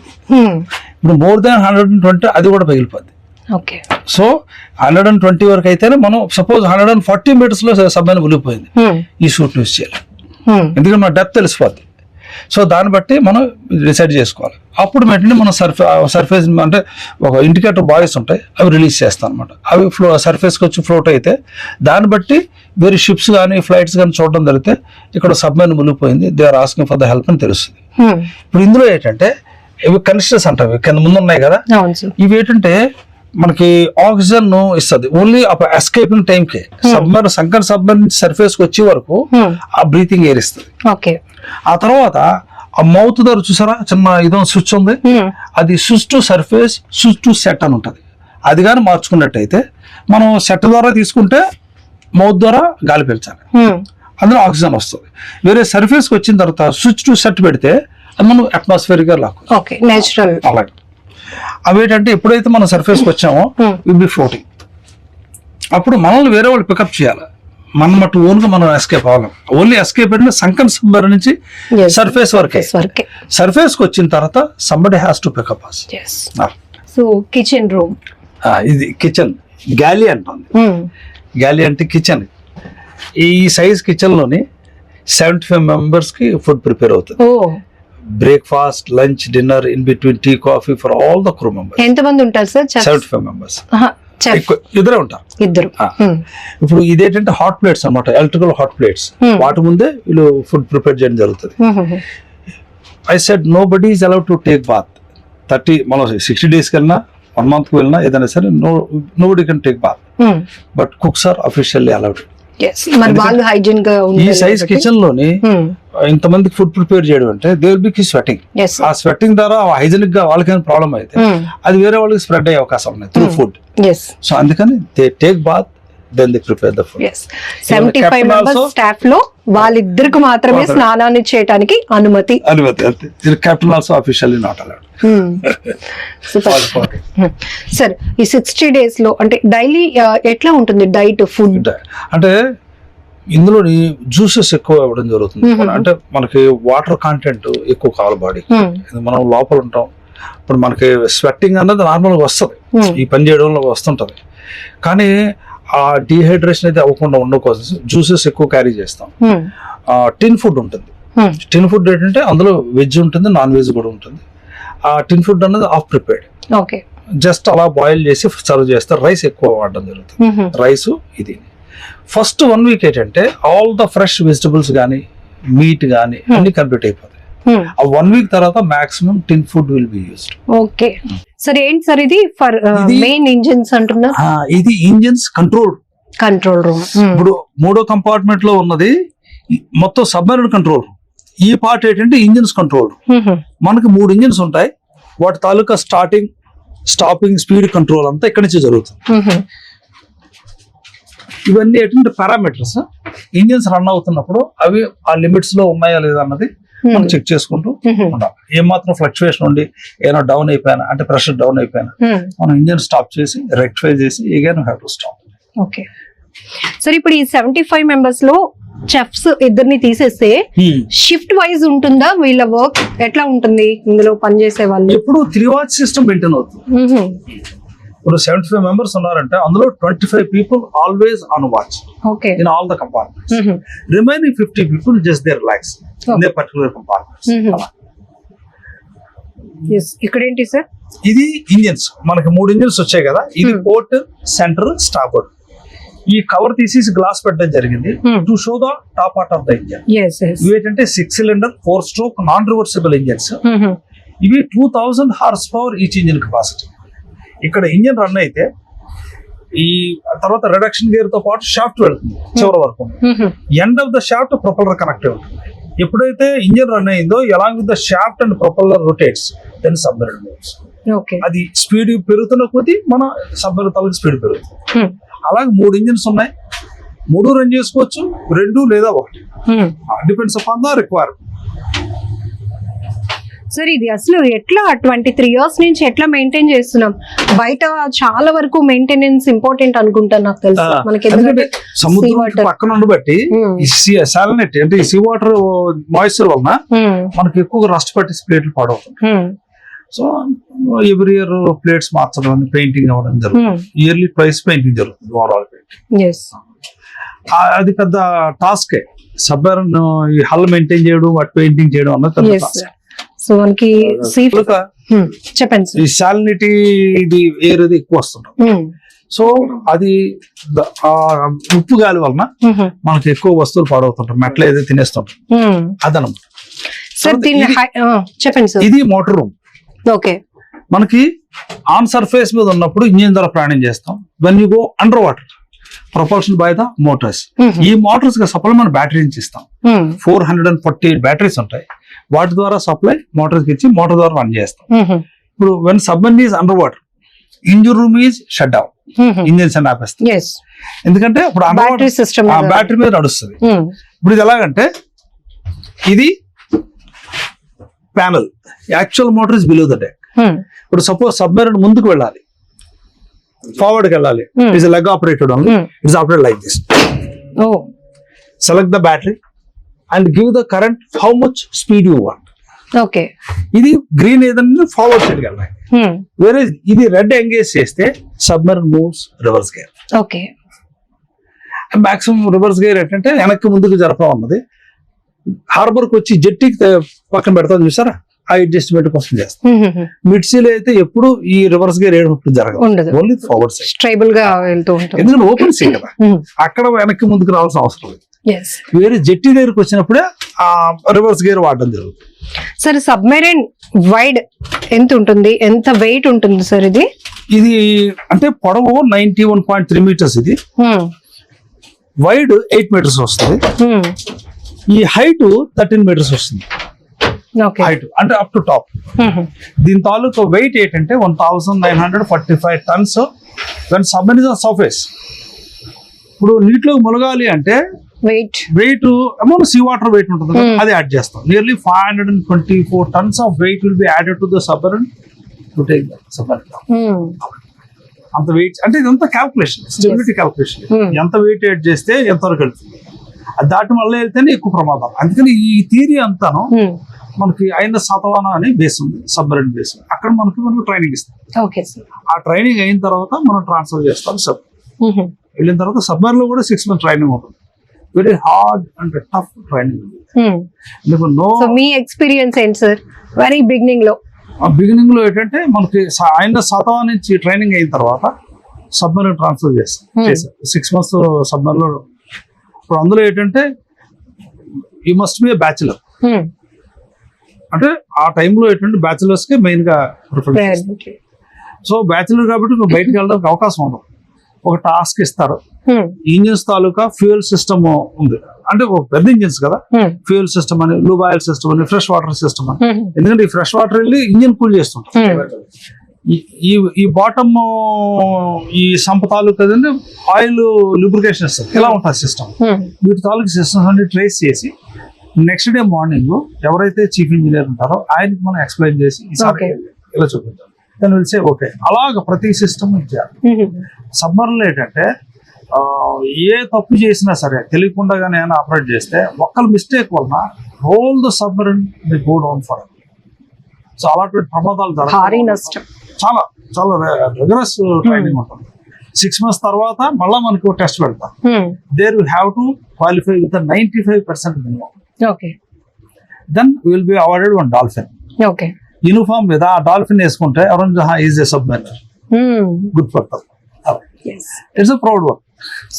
ఇప్పుడు మోర్ దాన్ 120 అది కూడా పగిలిపోద్ది. సో 120 వరకు అయితేనే మనం సపోజ్ 140 meters లో సబ్మెరైన్ మునిగిపోయింది, ఈ సూట్ యూస్ చేయాలి. ఎందుకంటే మన డెప్త్ తెలిసిపోద్ది. సో దాన్ని బట్టి మనం డిసైడ్ చేసుకోవాలి. అప్పుడు వెంటనే మనం సర్ఫేస్ అంటే ఒక ఇండికేటర్ బాయ్స్ ఉంటాయి, అవి రిలీజ్ చేస్తాం అనమాట. అవి సర్ఫేస్కి వచ్చి ఫ్లోట్ అయితే దాన్ని బట్టి వేరే షిప్స్ కానీ ఫ్లైట్స్ కానీ చూడడం జరిగితే ఇక్కడ సబ్మెరైన్ మునిగిపోయింది, they are asking for the help అని తెలుస్తుంది. ఇప్పుడు ఇందులో ఏంటంటే ఇవి కనిస్టర్స్ అంటారు, కింద ముందు ఉన్నాయి కదా, ఇవి ఏంటంటే మనకి ఆక్సిజన్ ఇస్తుంది ఓన్లీ ఎస్కేపింగ్ టైం కి. సంకర్ సబ్మెరైన్ సర్ఫేస్ కి వచ్చే వరకు ఆ బ్రీతింగ్ ఎయిర్ ఇస్తుంది. ఆ తర్వాత ఆ మౌత్ ద్వారా చూసారా చిన్న ఇదో స్విచ్ ఉంది, అది switch to surface, switch to set అని ఉంటుంది. అది కానీ మార్చుకున్నట్టయితే మనం సెట్ ద్వారా తీసుకుంటే మౌత్ ద్వారా గాలి పీల్చాలి, అందులో ఆక్సిజన్ వస్తుంది. వేరే సర్ఫేస్ కి వచ్చిన తర్వాత స్విచ్ టు సెట్ పెడితే అది మనం అట్మాస్ఫియర్ గా నేచురల్. అలాగే అవి ఏంటంటే ఎప్పుడైతే మనం సర్ఫేస్కి వచ్చామో విల్ బి ఫ్లోటింగ్. అప్పుడు మనల్ని వేరే వాళ్ళు పికప్ చేయాలి, మనం మటు ఓన్గా మనం ఎస్కేప్ అవ్వాలి. ఓన్లీ ఎస్కేప్ అంటే సంకన్ సబ్మెరైన్ నుంచి సర్ఫేస్ వరకే. సర్ఫేస్కి వచ్చిన తర్వాత somebody has to pick up us. So kitchen room, ఇది కిచెన్ గ్యాలీ అంటుంది. గ్యాలీ అంటే కిచెన్. ఈ సైజ్ కిచెన్ లోని 75 members కి ఫుడ్ ప్రిపేర్ అవుతుంది. Breakfast, lunch, dinner, in between tea, coffee for all the crew members. ఎంతమంది ఉంటారు సార్? 75 members. ఇద్దరే ఉంటారు. ఇద్దరు. ఇప్పుడు ఇదేంటంటే హాట్ ప్లేట్స్ అన్నమాట, ఎలక్ట్రికల్ హాట్ ప్లేట్స్. వాటి ముందే వీళ్ళు ఫుడ్ ప్రిపేర్ చేయడం జరుగుతుంది. I said nobody is allowed to take bath. 30 మనం 60 days వెళ్ళినా 1 month వెళ్ళినా ఏదైనా సరే nobody can take bath, but cooks are officially allowed. ఈ సైజ్ కిచెన్ లోని ఇంతమందికి ఫుడ్ ప్రిపేర్ చేయడం అంటే దే విల్ బి స్వెటింగ్. ఆ స్వెటింగ్ ద్వారా హైజెనిక్ గా వాళ్ళకైనా ప్రాబ్లం అయితే అది వేరే వాళ్ళకి స్ప్రెడ్ అయ్యే అవకాశం ఉన్నాయి త్రూ ఫుడ్. సో అందుకని they take bath, then they prepare the food. 75 members staff లో వాళ్ళిద్దరికి మాత్రమే స్నానాన్ని చేయడానికి అనుమతి. అంతే. Captain also officially not allowed. Sir ఈ 60 days లో అంటే డైలీ ఎట్లా ఉంటుంది డైట్, ఫుడ్? అంటే ఇందులోని జ్యూసెస్ ఎక్కువ ఇవ్వడం జరుగుతుంది. అంటే మనకి వాటర్ కంటెంట్ ఎక్కువ కావాలి బాడీ. మనం లోపల ఉంటాం, ఇప్పుడు మనకి స్వెట్టింగ్ అన్నది నార్మల్గా వస్తుంది, ఈ పని చేయడంలో వస్తుంటుంది. కానీ ఆ డీహైడ్రేషన్ అయితే అవ్వకుండా ఉండడం కోసం జ్యూసెస్ ఎక్కువ క్యారీ చేస్తాం. టిన్ ఫుడ్ ఉంటుంది. టిన్ ఫుడ్ ఏంటంటే అందులో వెజ్ ఉంటుంది, నాన్ వెజ్ కూడా ఉంటుంది. ఆ టిన్ ఫుడ్ అనేది ఆఫ్ ప్రిపేర్డ్, జస్ట్ అలా బాయిల్ చేసి సర్వ్ చేస్తారు. రైస్ ఎక్కువ వాడడం జరుగుతుంది. రైస్ ఇది ఫస్ట్ 1 వీక్ ఏంటంటే ఆల్ ద ఫ్రెష్ వెజిటబుల్స్ కానీ మీట్ కానీ అన్ని కంప్లీట్ అయిపోతాయి. ఆ 1 వీక్ తర్వాత maximum tin food will be used. Okay sir, ఏంటి సార్ ఇది ఫర్ మెయిన్ ఇంజిన్స్ అంటున్నారు? ఇది ఇంజిన్స్ కంట్రోల్ రూమ్. ఇప్పుడు 3వ కంపార్ట్మెంట్ లో ఉన్నది మొత్తం సబ్మెరైన్ కంట్రోల్. ఈ పార్ట్ ఏంటంటే ఇంజిన్స్ కంట్రోల్. మనకి 3 ఇంజిన్స్ ఉంటాయి, వాటి తాలూకా స్టార్టింగ్, స్టాపింగ్, స్పీడ్ కంట్రోల్ అంతా ఇక్కడి నుంచి జరుగుతుంది. ఇవన్నీ ఏంటంటే పారామీటర్స్. ఇంజిన్స్ రన్ అవుతున్నప్పుడు అవి ఆ లిమిట్స్ లో ఉన్నాయా లేదా అన్నది మనం చెక్ చేసుకుంటూ ఉండాలి. ఏమాత్రం ఫ్లక్చువేషన్ ఉండి ఏమైనా డౌన్ అయిపోయినా, అంటే ప్రెషర్ డౌన్ అయిపోయినా మనం ఇంజిన్ స్టాప్ చేసి రెక్టిఫై చేసి again have to stop. Okay sir, ఇప్పుడు ఈ 75 మెంబర్స్ లో చెఫ్స్ ఇద్దరిని తీసేస్తే షిఫ్ట్ వైజ్ ఉంటుందా? వీళ్ళ వర్క్ ఎట్లా ఉంటుంది ఇందులో పనిచేసే వాళ్ళు? ఇప్పుడు 3 వాచ్ సిస్టమ్ మెయింటైన్ అవుతుంది. ఇప్పుడు 75 మెంబర్స్ ఉన్నారంటే అందులో 25 people always on watch in all the compartments. Remaining 50 people just they relax in they particular compartments. ఇక్కడ ఏంటి సార్? ఇది ఇంజిన్స్. మనకి 3 ఇంజిన్స్ వచ్చాయి కదా. ఇది పోర్ట్, సెంటర్, స్టార్బోర్డ్. ఈ కవర్ తీసేసి గ్లాస్ పెట్టడం జరిగింది to show the top part of the engine. ఇవి ఏంటంటే 6 cylinder 4 stroke non reversible engines. ఇవి 2000 horse power each engine capacity. ఇక్కడ ఇంజిన్ రన్ అయితే ఈ తర్వాత రిడక్షన్ గేర్ తో పాటు షాఫ్ట్ వెళ్తుంది చివరి వరకు. End of the shaft propeller connect ఉంటుంది. ఎప్పుడైతే ఇంజిన్ రన్ అయిందో along with the shaft and propeller rotates, then submarine moves. అది స్పీడ్ పెరుగుతున్న కొద్దీ మన సబ్మెరైన్ తాలూకు స్పీడ్ పెరుగుతుంది. అలాగే 3 ఇంజిన్స్ ఉన్నాయి, 3 రన్ చేసుకోవచ్చు, 2 లేదా 1, depends upon the requirement. Sir ఇది అసలు ఎట్లా 23 ఇయర్స్ నుంచి ఎట్లా మెయింటైన్ చేస్తున్నాం? బయట చాలా వరకు మెయింటెనెన్స్ ఇంపార్టెంట్ అనుకుంటాను, నాకు తెలుసు. మనకి ఎందుకంటే సముద్రం పక్కన ఉండబట్టి సాలినిటీ అంటే ఈ సీ వాటర్ మాయిశ్చర్ వలన మనకి ఎక్కువ రస్ట్ పట్టి ప్లేట్లు పాడవుతుంది. సో ఎవ్రీ ఇయర్ ప్లేట్స్ మార్చడం, పెయింటింగ్ అవ్వడం జరుగుతుంది. ఇయర్లీ ట్వైస్ పెయింటింగ్ జరుగుతుంది. ఓవరాల్ పెయింటింగ్ అది పెద్ద టాస్కే. సబ్మెరైన్ ఈ హల్ మెయింటైన్ చేయడం, వాటి పెయింటింగ్ చేయడం అన్నది పెద్ద టాస్క్. సో మనకి చెప్పండి, ఈ సాలినిటీ ఇది ఎయిర్ అది ఎక్కువ వస్తుంటుంది. సో అది ఉప్పు గాలి వలన మనకి ఎక్కువ వస్తువులు పాడవుతుంటాయి, మెట్లు ఏదైతే తినేస్తుంటాం అదనమాట. చెప్పండి సార్. ఇది మోటార్ రూమ్. ఓకే, మనకి ఆన్ సర్ఫేస్ మీద ఉన్నప్పుడు ఇంజిన్ ద్వారా ప్రయాణం చేస్తాం. When you go under water, propulsion by the Motors. ఈ మోటార్స్ కి సప్లై మనం బ్యాటరీ నుంచి ఇస్తాం. 448 బ్యాటరీస్ ఉంటాయి. వాటి ద్వారా సప్లై మోటార్స్ కి ఇచ్చి మోటార్ ద్వారా రన్ చేస్తాం. ఇప్పుడు when submarine is under water, engine room is shut down, engines అని ఆపేస్తాం. ఎందుకంటే ఇప్పుడు బ్యాటరీ మీద నడుస్తుంది. ఇప్పుడు ఇది ఎలాగంటే ఇది panel, actual motor is below the deck. ఇప్పుడు సపోజ్ సబ్మెరైన్ ముందుకు వెళ్ళాలి, ఫార్వర్డ్ కి వెళ్ళాలి, it's leg operated only. It's operated like this. Select the battery and give the current how much speed you want. Okay, ఇది green ఏదైనా forward side వెళ్ళాలి. వేరే ఇది రెడ్ ఎంగేజ్ చేస్తే submarine moves reverse gear. Okay, maximum reverse gear ఏంటంటే వెనక్కి ముందుకు జరపడం అన్నది. హార్బర్ కి వచ్చి జెట్టికి పక్కన పెడతాం చూసారా, ఆ అడ్జస్ట్మెంట్ కోసం చేస్తాం. మిడ్ సీలో అయితే ఎప్పుడు ఈ రివర్స్ గేర్ ఏడు జరగదు, ఓన్లీ ఫార్వర్డ్ సైడ్ స్ట్రైబుల్ గా వెళ్తూ ఉంటుంది. ఎందుకంటే ఓపెన్ సీ కదా, అక్కడ వెనక్కి ముందుకు రావాల్సిన అవసరం లేదు. వేరే జెట్టి దగ్గరికి వచ్చినప్పుడే ఆ రివర్స్ గేర్ వాడడం జరుగుతుంది. సార్ సబ్మెరైన్ వైడ్ ఎంత ఉంటుంది, ఎంత వెయిట్ ఉంటుంది సార్? ఇది అంటే పొడవు 91.3 మీటర్స్, ఇది వైడ్ 8 మీటర్స్ వస్తుంది. ఈ హైట్ 13 మీటర్స్ వస్తుంది. హైట్ అంటే అప్ టు టాప్. దీని తాలూకు వెయిట్ ఏంటంటే 1945 tons. When submarine on surface, ఇప్పుడు నీటిలో మునగాలి అంటే weight amount sea water weight ఉంటుంది కదా, అది యాడ్ చేస్తాం. Nearly 524 tons of weight will be added to the submarine to take the submarine. అంత వెయిట్ అంటే ఇదంతా క్యాల్కులేషన్, స్టెబిలిటీ క్యాల్కులేషన్. ఎంత వెయిట్ యాడ్ చేస్తే ఎంతవరకు వెళ్తుంది. అది దాటి మళ్ళీ వెళ్తేనే ఎక్కువ ప్రమాదం. అందుకని ఈ థియరీ అంతాను మనకి అయిన సతవాన అని బేస్ ఉంది, సబ్మరీన్ బేస్. అక్కడ మనకు ట్రైనింగ్ ఇస్తాం. Okay sir. ఆ ట్రైనింగ్ అయిన తర్వాత మనం ట్రాన్స్ఫర్ చేస్తాం సబ్. వెళ్ళిన తర్వాత సబ్మరీన్ లో కూడా 6 months ట్రైనింగ్ ఉంటుంది. Very hard and tough training. So me experience ఏంటి సార్ వెరీ బిగినింగ్ లో? బిగినింగ్ లో ఏంటంటే మనకి ఆయన సతవా నుంచి ట్రైనింగ్ అయిన తర్వాత సబ్మరీన్ ట్రాన్స్ఫర్ చేస్తాం. 6 months సబ్మరీన్ లో. ఇప్పుడు అందులో ఏంటంటే యూ మస్ట్ బి బ్యాచులర్. అంటే ఆ టైంలో ఏంటంటే బ్యాచులర్స్ కి మెయిన్ గా ప్రిఫరెన్స్. సో బ్యాచులర్ కాబట్టి నువ్వు బయటకు వెళ్ళడానికి అవకాశం ఉండదు. ఒక టాస్క్ ఇస్తారు. ఇంజిన్స్ తాలూకా ఫ్యూయల్ సిస్టమ్ ఉంది. అంటే ఒక పెద్ద ఇంజిన్స్ కదా, ఫ్యూయల్ సిస్టమ్ అని, లూబ్ ఆయిల్ సిస్టమ్ అని, ఫ్రెష్ వాటర్ సిస్టమ్ అని. ఎందుకంటే ఈ ఫ్రెష్ వాటర్ వెళ్ళి ఇంజిన్ కూల్ చేస్తుంటారు. ఈ బాటమ్ ఈ సంప తాలూకా ఆయిల్ లూబ్రికేషన్ ఇస్తారు. ఇలా ఉంటుంది సిస్టమ్. వీటి తాలూకా సిస్టమ్స్ అన్ని ట్రేస్ చేసి నెక్స్ట్ డే మార్నింగ్ ఎవరైతే చీఫ్ ఇంజనీర్ ఉంటారో ఆయనకి మనం ఎక్స్ప్లెయిన్ చేసి ఈసారి ఇలా చూపించాలి. దాన్ని వెళ్తే ఓకే, అలాగ ప్రతి సిస్టమ్ ఇచ్చారు. సబ్మరీన్ ఏంటంటే ఏ తప్పు చేసినా సరే తెలియకుండానే ఆపరేట్ చేస్తే ఒక్కళ్ళ మిస్టేక్ వలన whole the submarine may go down for. So అలాంటి ప్రమాదాలు జరుగుతాయి. చాలా చాలా రిగరస్ ట్రైనింగ్ ఉంటుంది. 6 months తర్వాత మళ్ళా మనకు టెస్ట్ పెడతాం. There you have to qualify with 95% minimum. Then will be awarded 1 dolphin. Uniform మీద ఆ డాల్ఫిన్ వేసుకుంటే అరుణ్ జహా is a submariner. Good for them. It's a proud work.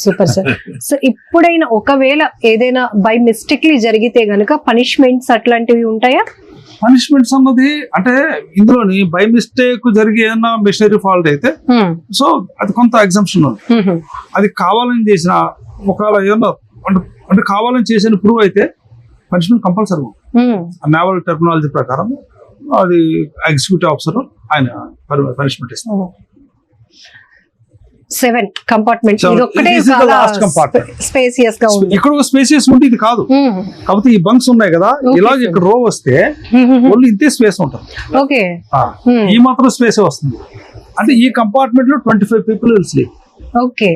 Super sir. So ఇప్పుడైనా ఒకవేళ ఏదైనా బై మిస్టేక్లీ జరిగితే గనుక పనిష్మెంట్స్ అట్లాంటివి ఉంటాయా? పనిష్మెంట్స్ అన్నది అంటే ఇందులోని బై మిస్టేక్ జరిగి ఏదైనా మెషినరీ ఫాల్ట్ అయితే సో అది కొంత ఎగ్జంప్షన్ ఉంది. అది కావాలని చేసిన ఒకవేళ ఏదన్నా అంటే కావాలని చేసిన ప్రూవ్ అయితే పనిష్మెంట్ కంపల్సరీ ఉంది. నేవల్ టెర్మినాలజీ ప్రకారం అది ఎగ్జిక్యూటివ్ ఆఫీసర్ ఆయన పనిష్మెంట్ ఇస్తారు. 7 compartments. స్పేసియస్ గా ఉంది. ఇక్కడ ఒక స్పేసియస్ ఉంటే ఇది కాదు. కాబట్టి ఈ బంక్స్ ఉన్నాయి కదా, ఇలాగ ఇక్కడ రో వస్తే ఓన్లీ ఇంతే స్పేస్ ఉంటుంది. ఓకే, ఈ మాత్రం స్పేస్ వస్తుంది. అంటే ఈ కంపార్ట్మెంట్ లో 25 people will sleep. Okay,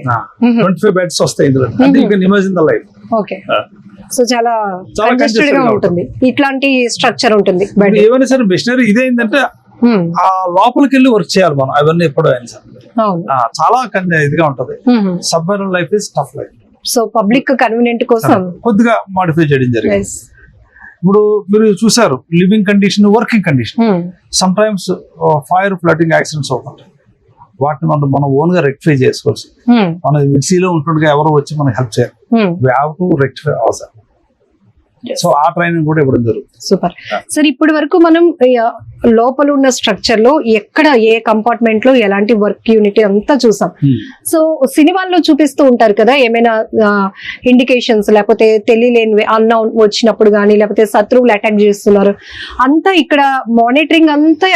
25 beds వస్తాయి ఇందులో. అంటే you can imagine the life. Okay, so చాలా కంజెస్టెడ్ గా ఉంటుంది. ఇట్లాంటి స్ట్రక్చర్ ఉంటుంది. ఏమైనా సరే మిషనరీ ఇదేంటంటే ఆ లోపలికి వెళ్ళి వర్క్ చేయాలి మనం. అవన్నీ ఎప్పుడో అయినా సరే చాలా ఇదిగా ఉంటది. Submarine life is tough life. So public convenient కోసం కొద్దిగా మాడిఫై చేయడం జరిగింది. ఇప్పుడు మీరు చూసారు living condition, working condition. Some times fire flooding accidents అవుతుంటాయి. వాటిని మనం ఓన్ గా రెక్టిఫై చేసుకోవచ్చు. మన మిక్సీలో ఉంటుండగా ఎవరో వచ్చి మనకి హెల్ప్ చేయాలి. వి హావ్ టు రెక్టిఫై అవసరం. సో ఆ ట్రైనింగ్ కూడా ఇవ్వడం జరుగుతుంది. Super sir. ఇప్పటి వరకు మనం లోపల ఉన్న స్ట్రక్చర్ లో ఎక్కడ ఏ కంపార్ట్మెంట్ లో ఎలాంటి వర్క్ యూనిట్ అంతా చూసాం. సో సినిమాల్లో చూపిస్తూ ఉంటారు కదా ఏమైనా ఇండికేషన్స్, లేకపోతే తెలియలేనివి అన్నౌన్ వచ్చినప్పుడు కానీ, లేకపోతే శత్రువులు అటాక్ చేస్తున్నారు, అంతా ఇక్కడ మానిటరింగ్ అంతా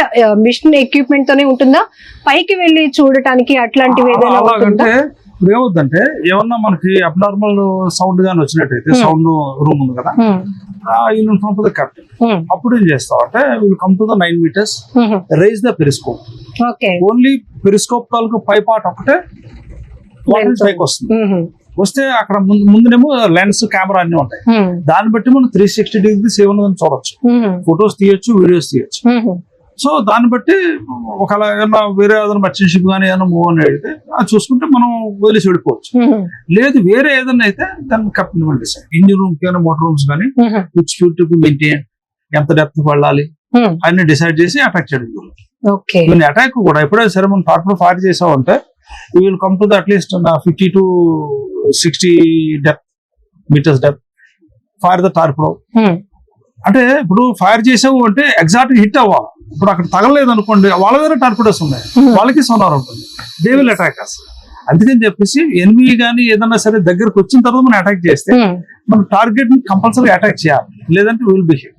మిషన్ ఎక్విప్మెంట్ తోనే ఉంటుందా? పైకి వెళ్ళి చూడటానికి అట్లాంటివి ఏదైనా? ఇప్పుడు ఏమవుతుందంటే ఏమన్నా మనకి అబ్నార్మల్ సౌండ్ గానీ వచ్చినట్టయితే, సౌండ్ రూమ్ ఉంది కదా, యూనిఫామ్ టు ద కెప్టెన్. అప్పుడు ఏం చేస్తాం అంటే will come to the 9 meters, rise the periscope. Only periscope తాలూకు పై పార్ట్ ఒకటే పైకి వస్తుంది. వస్తే అక్కడ ముందునేమో లెన్స్, కెమెరా అన్ని ఉంటాయి. దాన్ని బట్టి మనం 360 degrees ఏమన్నా చూడొచ్చు, ఫొటోస్ తీయొచ్చు, వీడియోస్ తీయొచ్చు. సో దాన్ని బట్టి ఒకవేళ ఏమన్నా వేరే ఏదైనా మర్చెంట్ షిప్ కానీ ఏదైనా మూవ్ అని అయితే అది చూసుకుంటే మనం వదిలేసి వెళ్ళిపోవచ్చు. లేదు వేరే ఏదైనా అయితే దాన్ని కెప్టెన్ డిసైడ్. ఇంజిన్ రూమ్ కానీ మోటార్ రూమ్స్ కానీ విచ్ టు మెయింటైన్, ఎంత డెప్త్ వెళ్ళాలి అన్ని డిసైడ్ చేసి అటాక్ చేయడం జరుగుతుంది. అటాక్ కూడా ఎప్పుడైనా సరే మనం టార్పో ఫైర్ చేసామంటే will come to the at least 50 to 60 meters depth fire the torpedo. అంటే ఇప్పుడు ఫైర్ చేసావు అంటే ఎగ్జాక్ట్ హిట్ అవ్వాలి. ఇప్పుడు అక్కడ తగలలేదు అనుకోండి, వాళ్ళ దగ్గర టార్పిడోస్ ఉన్నాయి, వాళ్ళకి సోనార్ ఉంటుంది, దే విల్ అటాక్ అస్. అందుకని చెప్పేసి ఎనిమి కానీ ఏదన్నా సరే దగ్గరకు వచ్చిన తర్వాత మనం అటాక్ చేస్తే మనం టార్గెట్ ని కంపల్సరీ అటాక్ చేయాలి, లేదంటే విల్ బి హిట్.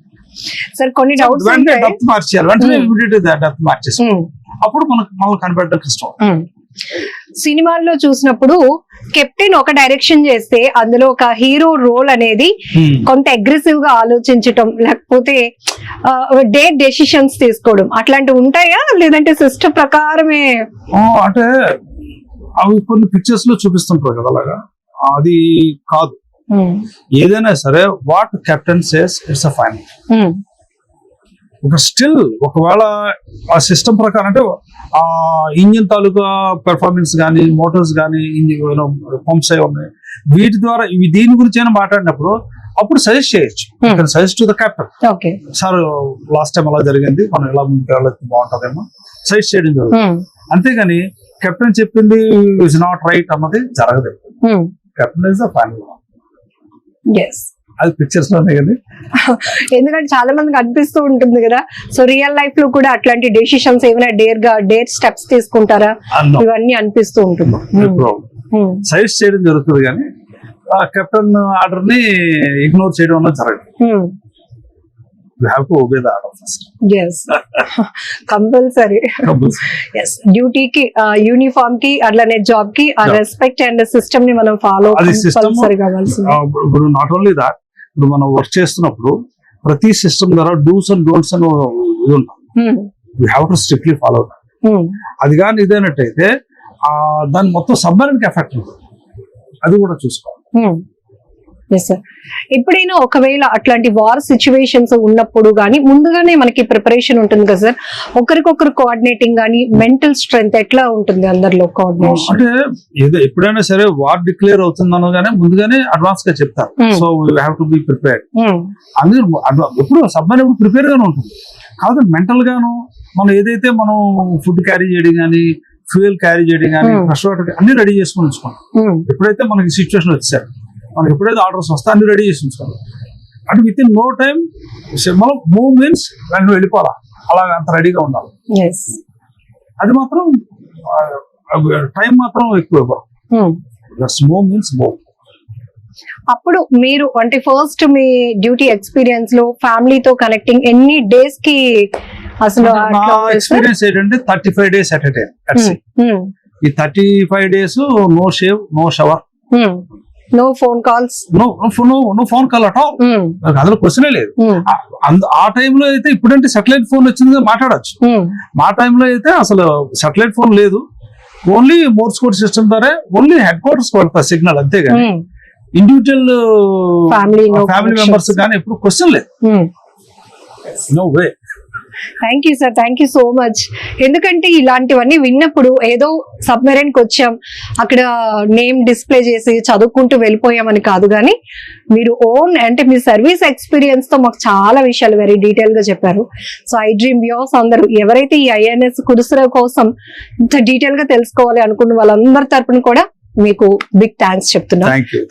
సార్ కొన్ని డౌట్స్ వెంటనే డెప్త్ మార్చేయాలి, వెంటనే ఇమిడియట్ డెప్త్ మార్చేసి అప్పుడు మనకు మళ్ళీ కనిపెట్టడం కష్టం. సినిమాల్లో చూసినప్పుడు కెప్టెన్ ఒక డైరెక్షన్ చేస్తే అందులో ఒక హీరో రోల్ అనేది కొంత అగ్రెసివ్ గా ఆలోచించటం, లేకపోతే డెసిషన్స్ తీసుకోవడం అట్లాంటివి ఉంటాయా, లేదంటే సిస్టమ్ ప్రకారమే? అంటే అవి కొన్ని పిక్చర్స్ లో చూపిస్తుంటారు కదా, అలాగా అది కాదు. ఏదైనా సరే what captain says it's a final. ఒక స్టిల్ ఒకవేళ ఆ సిస్టమ్ ప్రకారం అంటే ఆ ఇంజిన్ తాలూకా పెర్ఫార్మెన్స్ కానీ మోటార్స్ కానీ పంప్స్ అయి ఉన్నాయి, వీటి ద్వారా ఇవి దీని గురించి అయినా మాట్లాడినప్పుడు అప్పుడు సజెస్ట్ చేయొచ్చు. Suggest to the captain, sir last time అలా జరిగింది, మనం ఎలా ముందుకు వెళ్ళచ్చు బాగుంటుందేమో సజెస్ట్ చేయడం జరుగుతుంది. అంతేగాని కెప్టెన్ చెప్పింది ఇస్ నాట్ రైట్ అన్నది జరగదు. Captain is the final. అది పిక్చర్స్ లోనే కదా, ఎందుకంటే చాలా మందికి అనిపిస్తూ ఉంటుంది కదా. సో రియల్ లైఫ్ లో కూడా అట్లాంటి డెసిషన్స్ ఏమైనా డేర్ స్టెప్స్ తీసుకుంటారా, ఇవన్నీ అనిపిస్తూ ఉంటుంది. సజెస్ట్ చేయడం జరుగుతుంది కానీ ఆ కెప్టెన్ ఆర్డర్ ని ఇగ్నోర్ చేయడం వల్ల జరగదు. You have to obey the order first. Yes. Compulsory. Yes. Duty ki, uniform ki, అట్లానే జాబ్ కి ఆ రెస్పెక్ట్ అండ్ సిస్టమ్ ని మనం ఫాలో కంపల్సరీ కావాల్సింది. ఇప్పుడు నాట్ ఓన్లీ దాట్, ఇప్పుడు మనం వర్క్ చేస్తున్నప్పుడు ప్రతి సిస్టమ్ ద్వారా డూస్ అండ్ డోంట్స్ అని ఇది ఉంటాం. You have to strictly follow. అది కానీ ఇదేనట్టయితే దాని మొత్తం సబ్మరీన్ కి ఎఫెక్ట్ ఉంటుంది, అది కూడా చూసుకోవాలి. ఎప్పుడైనా ఒకవేళ అట్లాంటి వార్ సిచ్యువేషన్స్ ఉన్నప్పుడు గానీ ముందుగానే మనకి ప్రిపరేషన్ ఉంటుంది కదా సార్, ఒకరికొకరు కోఆర్డినేటింగ్ గానీ మెంటల్ స్ట్రెంగ్త్ ఎట్లా ఉంటుంది అందరిలో కోఆర్డినేషన్? అంటే ఏదో ఎప్పుడైనా సరే వార్ డిక్లేర్ అవుతుందనగానే ముందుగానే అడ్వాన్స్ గా చెప్తారు. So you have to be prepared. అందుకే ఎప్పుడు సబ్మరీన్ ఎప్పుడు ప్రిపేర్ గానే ఉంటుంది. కాదు మెంటల్ గాను మనం ఏదైతే మనం ఫుడ్ క్యారీ చేయడం కానీ ఫ్యూయల్ క్యారీ చేయడం కానీ ఫ్రెష్ వాటర్ అన్ని రెడీ చేసుకుని ఉంచుకోండి. ఎప్పుడైతే మనకి సిచ్యువేషన్ వచ్చారు, మనకి ఎప్పుడైతే ఆర్డర్స్ వస్తే అన్ని రెడీ చేసి ఉంచుకోవాలి. అంటే విత్ ఇన్ నో టైం మనం మూవ్ మీన్స్ వెంటనే వెళ్ళిపోవాలా, అలాగ అంత రెడీగా ఉండాలి. అది మాత్రం టైం మాత్రం ఎక్కువ. Move means move. అప్పుడు మీరు అంటే ఫస్ట్ మీ డ్యూటీ ఎక్స్పీరియన్స్ లో ఫ్యామిలీతో కనెక్టింగ్ ఎన్ని డేస్ కి అసలు? నా ఎక్స్పీరియన్స్ ఏంటంటే 35 days at a time. ఈ 35 days no shave, no shower, no phone calls, no phone call at all. అందులో క్వశ్చనే లేదు. ఆ టైంలో అయితే ఇప్పుడంటే సెటిలైట్ ఫోన్ వచ్చింది, మాట్లాడచ్చు. మా టైంలో అయితే అసలు సెటిలైట్ ఫోన్ లేదు, ఓన్లీ మోర్స్ కోడ్ సిస్టమ్ ద్వారా ఓన్లీ హెడ్ క్వార్టర్స్ కొడతారు సిగ్నల్, అంతేగాని ఇండివిజువల్ ఫ్యామిలీ మెంబర్స్ కానీ ఎప్పుడు క్వశ్చన్ లేదు. No way. Thank you sir, thank you so much. ఎందుకంటే ఇలాంటివన్నీ విన్నప్పుడు ఏదో సబ్మెరైన్ కి వచ్చాం, అక్కడ నేమ్ డిస్ప్లే చేసి చదువుకుంటూ వెళ్ళిపోయామని కాదు, కానీ మీరు ఓన్ అంటే మీ సర్వీస్ ఎక్స్పీరియన్స్ తో మాకు చాలా విషయాలు వెరీ డీటెయిల్ గా చెప్పారు. సో ఐ డ్రీమ్ వ్యూవర్స్ అందరూ ఎవరైతే ఈ INS కుదుసరా కోసం ఇంత డీటెయిల్ గా తెలుసుకోవాలి అనుకున్న వాళ్ళందరి తరపున కూడా మీకు బిగ్ థ్యాంక్స్ చెప్తున్నా. Thank you.